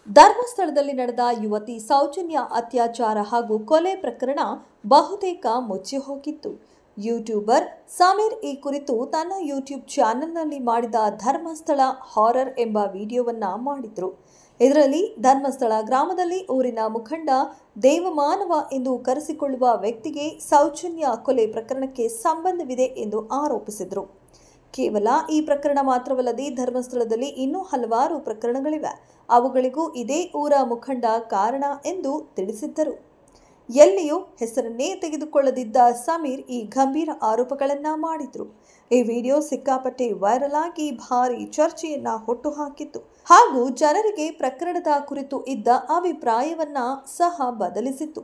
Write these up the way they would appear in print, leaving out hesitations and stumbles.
ಧರ್ಮಸ್ಥಳದಲ್ಲಿ ನಡೆದ ಯುವತಿ ಸೌಜನ್ಯ ಅತ್ಯಾಚಾರ ಹಾಗೂ ಕೊಲೆ ಪ್ರಕರಣ ಬಹುತೇಕ ಮುಚ್ಚಿ ಹೋಗಿತ್ತು. ಯೂಟ್ಯೂಬರ್ ಸಮೀರ್ ಈ ಕುರಿತು ತನ್ನ ಯೂಟ್ಯೂಬ್ ಚಾನೆಲ್ನಲ್ಲಿ ಮಾಡಿದ ಧರ್ಮಸ್ಥಳ ಹಾರರ್ ಎಂಬ ವಿಡಿಯೋವನ್ನ ಮಾಡಿದ್ರು. ಇದರಲ್ಲಿ ಧರ್ಮಸ್ಥಳ ಗ್ರಾಮದಲ್ಲಿ ಊರಿನ ಮುಖಂಡ ದೇವಮಾನವ ಎಂದು ಕರೆಸಿಕೊಳ್ಳುವ ವ್ಯಕ್ತಿಗೆ ಸೌಜನ್ಯ ಕೊಲೆ ಪ್ರಕರಣಕ್ಕೆ ಸಂಬಂಧವಿದೆ ಎಂದು ಆರೋಪಿಸಿದರು. ಕೇವಲ ಈ ಪ್ರಕರಣ ಮಾತ್ರವಲ್ಲದೆ ಧರ್ಮಸ್ಥಳದಲ್ಲಿ ಇನ್ನೂ ಹಲವಾರು ಪ್ರಕರಣಗಳಿವೆ. ಅವುಗಳಿಗೂ ಇದೇ ಊರ ಮುಖಂಡ ಕಾರಣ ಎಂದು ತಿಳಿಸಿದ್ದರು. ಎಲ್ಲಿಯೂ ಹೆಸರನ್ನೇ ತೆಗೆದುಕೊಳ್ಳದಿದ್ದ ಸಮೀರ್ ಈ ಗಂಭೀರ ಆರೋಪಗಳನ್ನು ಮಾಡಿದ್ರು. ಈ ವಿಡಿಯೋ ಸಿಕ್ಕಾಪಟ್ಟೆ ವೈರಲ್ ಆಗಿ ಭಾರಿ ಚರ್ಚೆಯನ್ನ ಹುಟ್ಟುಹಾಕಿತ್ತು ಹಾಗೂ ಜನರಿಗೆ ಪ್ರಕರಣದ ಕುರಿತು ಇದ್ದ ಅಭಿಪ್ರಾಯವನ್ನ ಸಹ ಬದಲಿಸಿತ್ತು.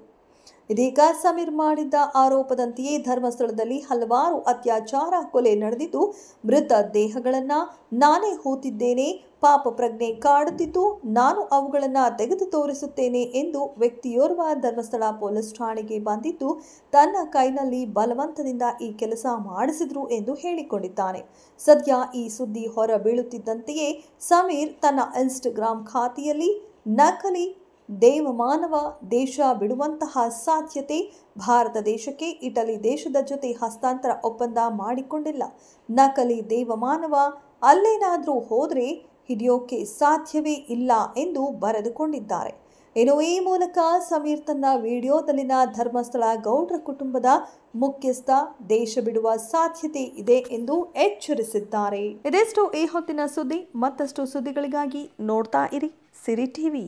ಇದೀಗ ಸಮೀರ್ ಮಾಡಿದ್ದ ಆರೋಪದಂತೆಯೇ ಧರ್ಮಸ್ಥಳದಲ್ಲಿ ಹಲವಾರು ಅತ್ಯಾಚಾರ ಕೊಲೆ ನಡೆದಿದ್ದು, ಮೃತ ದೇಹಗಳನ್ನು ನಾನೇ ಹೂತಿದ್ದೇನೆ, ಪಾಪ ಪ್ರಜ್ಞೆ ಕಾಡುತ್ತಿದ್ದು ನಾನು ಅವುಗಳನ್ನು ತೆಗೆದು ತೋರಿಸುತ್ತೇನೆ ಎಂದು ವ್ಯಕ್ತಿಯೋರ್ವ ಧರ್ಮಸ್ಥಳ ಪೊಲೀಸ್ ಠಾಣೆಗೆ ಬಂದಿದ್ದು ತನ್ನ ಕೈನಲ್ಲಿ ಬಲವಂತದಿಂದ ಈ ಕೆಲಸ ಮಾಡಿಸಿದ್ರು ಎಂದು ಹೇಳಿಕೊಂಡಿದ್ದಾನೆ. ಸದ್ಯ ಈ ಸುದ್ದಿ ಹೊರ ಬೀಳುತ್ತಿದ್ದಂತೆಯೇ ಸಮೀರ್ ತನ್ನ ಇನ್ಸ್ಟಾಗ್ರಾಮ್ ಖಾತೆಯಲ್ಲಿ ನಕಲಿ ದೇವಮಾನವ ದೇಶ ಬಿಡುವಂತಹ ಸಾಧ್ಯತೆ, ಭಾರತ ದೇಶಕ್ಕೆ ಇಟಲಿ ದೇಶದ ಜೊತೆ ಹಸ್ತಾಂತರ ಒಪ್ಪಂದ ಮಾಡಿಕೊಂಡಿಲ್ಲ, ನಕಲಿ ದೇವಮಾನವ ಅಲ್ಲೇನಾದರೂ ಹೋದರೆ ಹಿಡಿಯೋಕೆ ಸಾಧ್ಯವೇ ಇಲ್ಲ ಎಂದು ಬರೆದುಕೊಂಡಿದ್ದಾರೆ. ಇನ್ನು ಈ ಮೂಲಕ ಸಮೀರ್ ತನ್ನ ವಿಡಿಯೋದಲ್ಲಿನ ಧರ್ಮಸ್ಥಳ ಗೌಡ್ರ ಕುಟುಂಬದ ಮುಖ್ಯಸ್ಥ ದೇಶ ಬಿಡುವ ಸಾಧ್ಯತೆ ಇದೆ ಎಂದು ಎಚ್ಚರಿಸಿದ್ದಾರೆ. ಇದೆಷ್ಟು ಈ ಹೊತ್ತಿನ ಸುದ್ದಿ. ಮತ್ತಷ್ಟು ಸುದ್ದಿಗಳಿಗಾಗಿ ನೋಡ್ತಾ ಇರಿ ಸಿರಿ ಟಿವಿ.